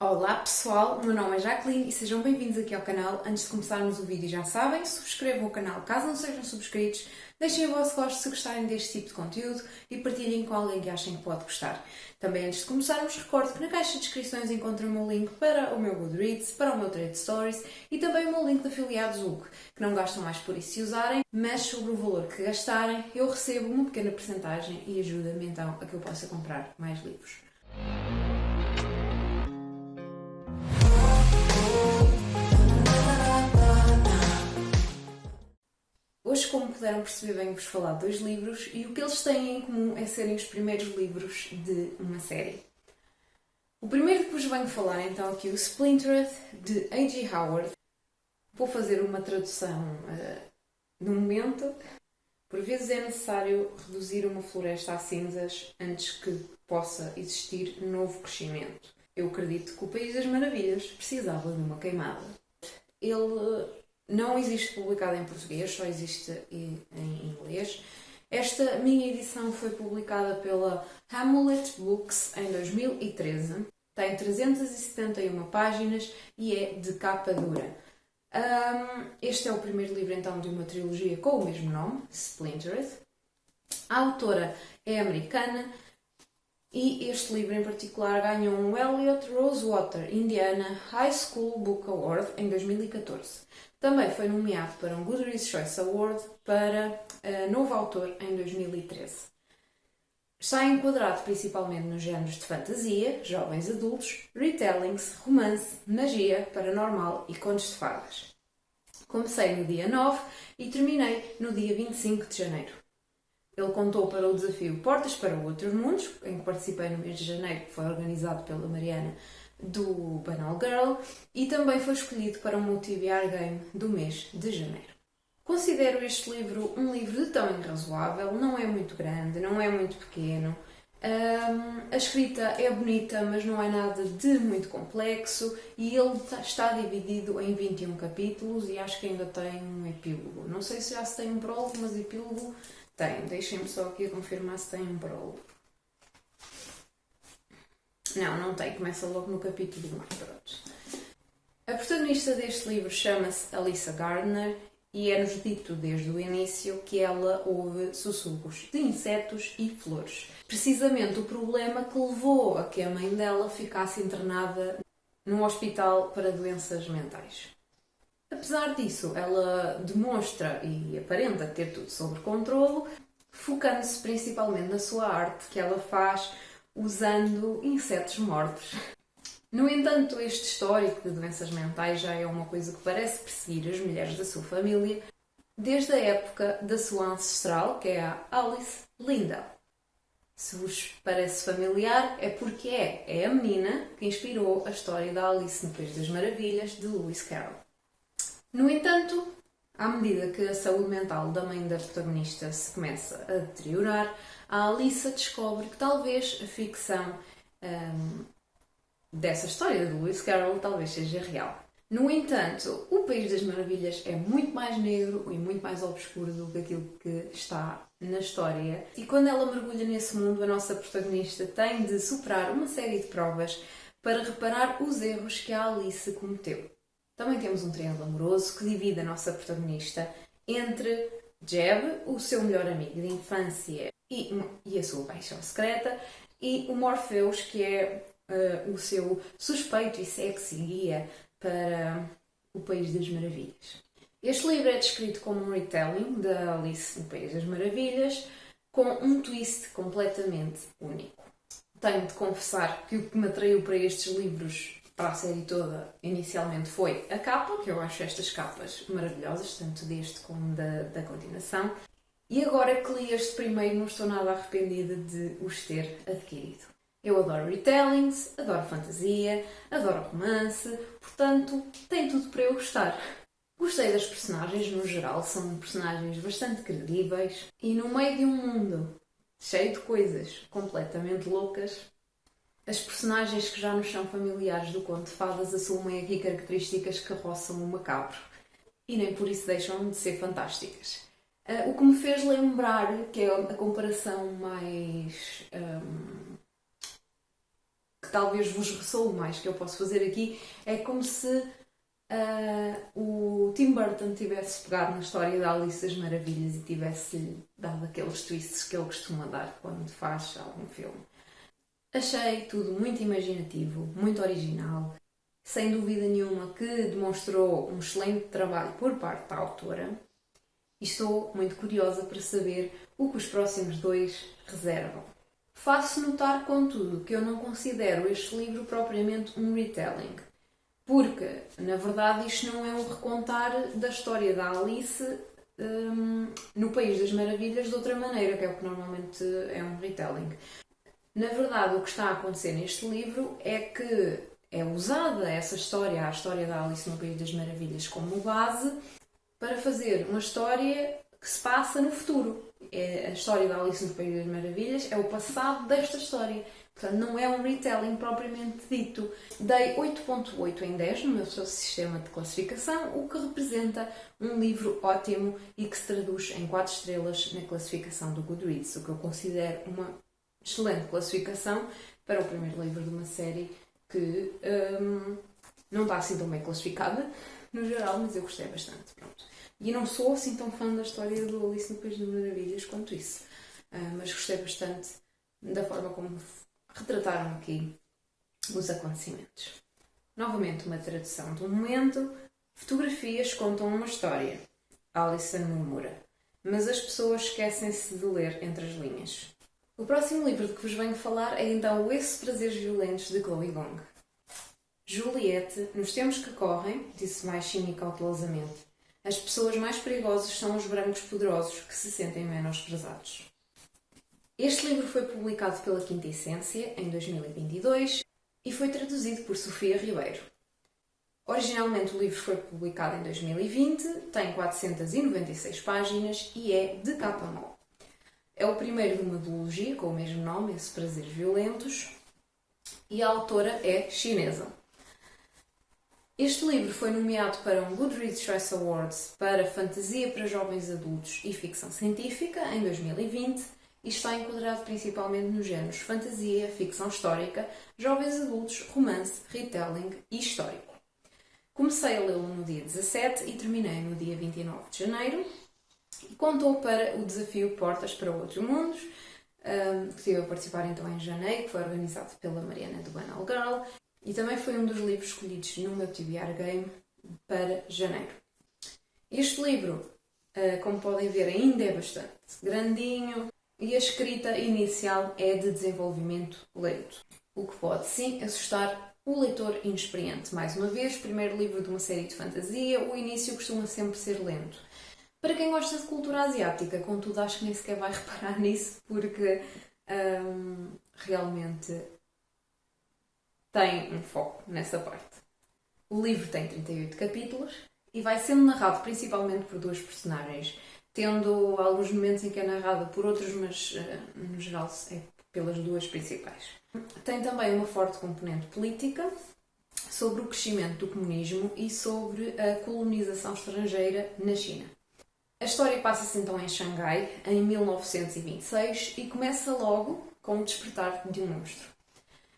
Olá pessoal, o meu nome é Jacqueline e sejam bem-vindos aqui ao canal. Antes de começarmos o vídeo já sabem, subscrevam o canal caso não sejam subscritos, deixem o vosso gosto se gostarem deste tipo de conteúdo e partilhem com alguém que achem que pode gostar. Também antes de começarmos, recordo que na caixa de descrições encontram o meu link para o meu Goodreads, para o meu Trade Stories e também o meu link de afiliados Hulk, que não gastam mais por isso se usarem, mas sobre o valor que gastarem eu recebo uma pequena percentagem e ajuda-me então a que eu possa comprar mais livros. Hoje, como puderam perceber, venho-vos falar de dois livros e o que eles têm em comum é serem os primeiros livros de uma série. O primeiro que vos venho falar então aqui, o Splintered, de A.G. Howard. Vou fazer uma tradução no momento. Por vezes é necessário reduzir uma floresta a cinzas antes que possa existir novo crescimento. Eu acredito que o País das Maravilhas precisava de uma queimada. Ele não existe publicado em português, só existe em inglês. Esta minha edição foi publicada pela Hamlet Books em 2013. Tem 371 páginas e é de capa dura. Este é o primeiro livro então de uma trilogia com o mesmo nome, Splintered. A autora é americana e este livro em particular ganhou um Elliott Rosewater Indiana High School Book Award em 2014. Também foi nomeado para um Goodreads Choice Award para novo autor em 2013. Está enquadrado principalmente nos géneros de fantasia, jovens adultos, retellings, romance, magia, paranormal e contos de fadas. Comecei no dia 9 e terminei no dia 25 de janeiro. Ele contou para o desafio Portas para Outros Mundos, em que participei no mês de janeiro, que foi organizado pela Mariana do Banal Girl, e também foi escolhido para o Multi-VR Game do mês de janeiro. Considero este livro um livro de tamanho razoável, não é muito grande, não é muito pequeno. A escrita é bonita, mas não é nada de muito complexo e ele está dividido em 21 capítulos e acho que ainda tem um epílogo. Não sei se já se tem um prólogo, mas epílogo tem. Deixem-me só aqui confirmar se tem um prólogo. Não tem. Começa logo no capítulo 1. Pronto. A protagonista deste livro chama-se Alyssa Gardner e é-nos dito desde o início que ela ouve sussurros de insetos e flores. Precisamente o problema que levou a que a mãe dela ficasse internada num hospital para doenças mentais. Apesar disso, ela demonstra e aparenta ter tudo sob controlo, focando-se principalmente na sua arte que ela faz usando insetos mortos. No entanto, este histórico de doenças mentais já é uma coisa que parece perseguir as mulheres da sua família desde a época da sua ancestral, que é a Alice Lindell. Se vos parece familiar, é porque é a menina que inspirou a história da Alice no País das Maravilhas, de Lewis Carroll. No entanto, à medida que a saúde mental da mãe da protagonista se começa a deteriorar, a Alyssa descobre que talvez a ficção dessa história de Lewis Carroll talvez seja real. No entanto, o País das Maravilhas é muito mais negro e muito mais obscuro do que aquilo que está na história. E quando ela mergulha nesse mundo, a nossa protagonista tem de superar uma série de provas para reparar os erros que a Alice cometeu. Também temos um triângulo amoroso que divide a nossa protagonista entre Jeb, o seu melhor amigo de infância e a sua paixão secreta, e o Morpheus, que é o seu suspeito e sexy guia para o País das Maravilhas. Este livro é descrito como um retelling da Alice no País das Maravilhas, com um twist completamente único. Tenho de confessar que o que me atraiu para estes livros, para a série toda, inicialmente foi a capa, que eu acho estas capas maravilhosas, tanto deste como da continuação. E agora que li este primeiro, não estou nada arrependida de os ter adquirido. Eu adoro retellings, adoro fantasia, adoro romance, portanto, tem tudo para eu gostar. Gostei das personagens no geral, são personagens bastante credíveis e no meio de um mundo cheio de coisas completamente loucas, as personagens que já nos são familiares do conto de fadas assumem aqui características que roçam o macabro e nem por isso deixam de ser fantásticas. O que me fez lembrar, que é a comparação mais talvez vos ressoe mais que eu posso fazer aqui é como se o Tim Burton tivesse pegado na história da Alice das Maravilhas e tivesse dado aqueles twists que ele costuma dar quando faz algum filme. Achei tudo muito imaginativo, muito original, sem dúvida nenhuma que demonstrou um excelente trabalho por parte da autora e estou muito curiosa para saber o que os próximos 2 reservam. Faço notar, contudo, que eu não considero este livro propriamente um retelling, porque, na verdade, isto não é um recontar da história da Alice no País das Maravilhas de outra maneira, que é o que normalmente é um retelling. Na verdade, o que está a acontecer neste livro é que é usada essa história, a história da Alice no País das Maravilhas, como base para fazer uma história que se passa no futuro. A história da Alice no País das Maravilhas é o passado desta história. Portanto, não é um retelling propriamente dito. Dei 8.8 em 10 no meu sistema de classificação, o que representa um livro ótimo e que se traduz em 4 estrelas na classificação do Goodreads, o que eu considero uma excelente classificação para o primeiro livro de uma série que não está assim tão bem classificada, no geral, mas eu gostei bastante. Pronto. E não sou assim tão fã da história do Alice no País das Maravilhas quanto isso, mas gostei bastante da forma como retrataram aqui os acontecimentos. Novamente, uma tradução do momento. Fotografias contam uma história. Alison murmura, mas as pessoas esquecem-se de ler entre as linhas. O próximo livro de que vos venho falar é então Esses Prazeres Violentos, de Chloe Gong. Juliette, nos tempos que correm, disse baixinho e cautelosamente, as pessoas mais perigosas são os brancos poderosos que se sentem menosprezados. Este livro foi publicado pela Quinta Essência em 2022 e foi traduzido por Sofia Ribeiro. Originalmente o livro foi publicado em 2020, tem 496 páginas e é de capa mole. É o primeiro de uma duologia com o mesmo nome, Esses Prazeres Violentos, e a autora é chinesa. Este livro foi nomeado para um Goodreads Choice Awards para fantasia para jovens adultos e ficção científica em 2020 e está enquadrado principalmente nos géneros fantasia, ficção histórica, jovens adultos, romance, retelling e histórico. Comecei a lê-lo no dia 17 e terminei no dia 29 de janeiro e contou para o desafio Portas para Outros Mundos, que estive a participar então em janeiro, que foi organizado pela Mariana do Banal Girl e também foi um dos livros escolhidos no meu TBR Game para janeiro. Este livro, como podem ver, ainda é bastante grandinho, e a escrita inicial é de desenvolvimento lento, o que pode sim assustar o leitor inexperiente. Mais uma vez, primeiro livro de uma série de fantasia, o início costuma sempre ser lento. Para quem gosta de cultura asiática, contudo, acho que nem sequer vai reparar nisso, porque realmente tem um foco nessa parte. O livro tem 38 capítulos e vai sendo narrado principalmente por 2 personagens, tendo alguns momentos em que é narrado por outros, mas no geral é pelas 2 principais. Tem também uma forte componente política sobre o crescimento do comunismo e sobre a colonização estrangeira na China. A história passa-se então em Xangai, em 1926, e começa logo com o despertar de um monstro.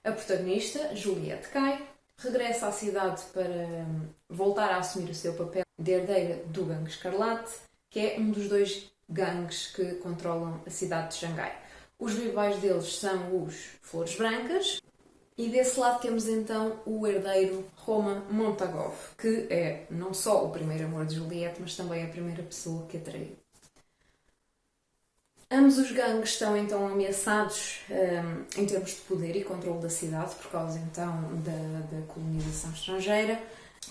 A protagonista, Juliette Cai, regressa à cidade para voltar a assumir o seu papel de herdeira do Gangue Escarlate, que é um dos 2 gangues que controlam a cidade de Xangai. Os rivais deles são os Flores Brancas e desse lado temos então o herdeiro Roman Montagov, que é não só o primeiro amor de Juliette, mas também a primeira pessoa que a traiu. Ambos os gangues estão então ameaçados em termos de poder e controle da cidade por causa então da colonização estrangeira,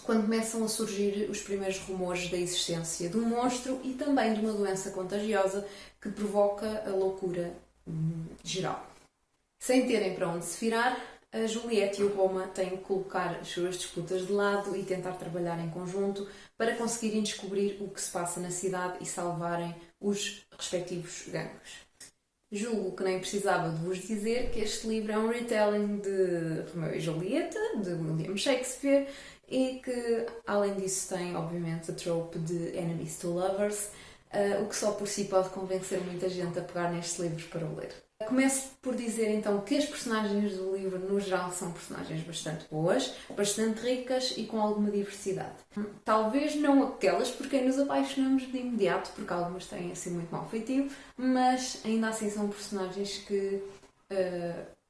quando começam a surgir os primeiros rumores da existência de um monstro e também de uma doença contagiosa que provoca a loucura geral. Sem terem para onde se virar, a Juliette e o Roma têm que colocar as suas disputas de lado e tentar trabalhar em conjunto para conseguirem descobrir o que se passa na cidade e salvarem os respectivos gangues. Julgo que nem precisava de vos dizer que este livro é um retelling de Romeu e Julieta, de William Shakespeare, e que, além disso, tem, obviamente, a trope de Enemies to Lovers, o que só por si pode convencer muita gente a pegar neste livro para o ler. Começo por dizer então que as personagens do livro, no geral, são personagens bastante boas, bastante ricas e com alguma diversidade. Talvez não aquelas por quem nos apaixonamos de imediato, porque algumas têm assim muito mau feitio, mas ainda assim são personagens que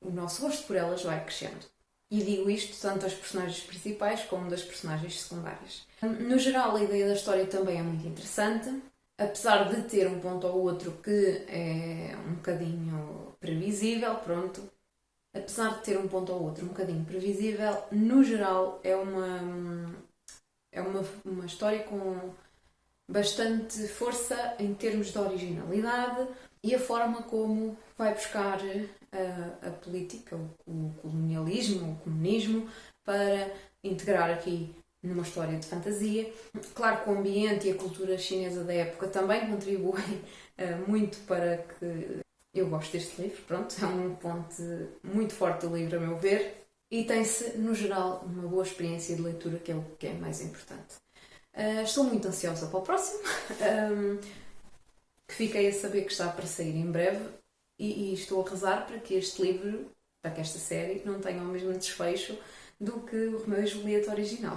o nosso gosto por elas vai crescendo. E digo isto tanto das personagens principais como das personagens secundárias. No geral, a ideia da história também é muito interessante. Apesar de ter um ponto ou outro que é um bocadinho previsível, pronto. Apesar de ter um ponto ou outro um bocadinho previsível, no geral é uma história com bastante força em termos de originalidade e a forma como vai buscar a política, o colonialismo, o comunismo, para integrar aqui numa história de fantasia. Claro que o ambiente e a cultura chinesa da época também contribuem muito para que eu goste deste livro. Pronto, é um ponto muito forte do livro, a meu ver, e tem-se, no geral, uma boa experiência de leitura, que é o que é mais importante. Estou muito ansiosa para o próximo, que fiquei a saber que está para sair em breve, e estou a rezar para que este livro, para que esta série, não tenha o mesmo desfecho do que o Romeu e Julieta original.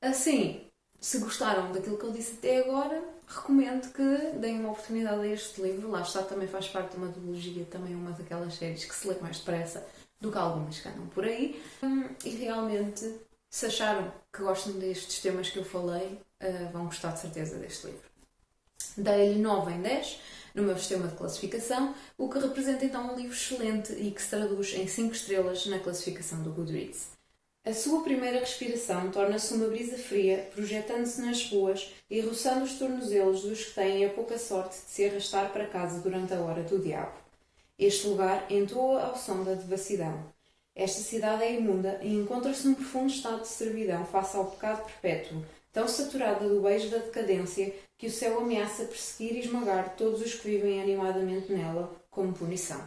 Assim, se gostaram daquilo que eu disse até agora, recomendo que deem uma oportunidade a este livro. Lá está, também faz parte de uma duologia, também uma daquelas séries que se lê mais depressa do que algumas que andam por aí. E realmente, se acharam que gostam destes temas que eu falei, vão gostar de certeza deste livro. Dei-lhe 9 em 10 no meu sistema de classificação, o que representa então um livro excelente e que se traduz em 5 estrelas na classificação do Goodreads. A sua primeira respiração torna-se uma brisa fria, projetando-se nas ruas e roçando os tornozelos dos que têm a pouca sorte de se arrastar para casa durante a hora do diabo. Este lugar entoa ao som da devassidão. Esta cidade é imunda e encontra-se num profundo estado de servidão face ao pecado perpétuo, tão saturada do beijo da decadência que o céu ameaça perseguir e esmagar todos os que vivem animadamente nela como punição.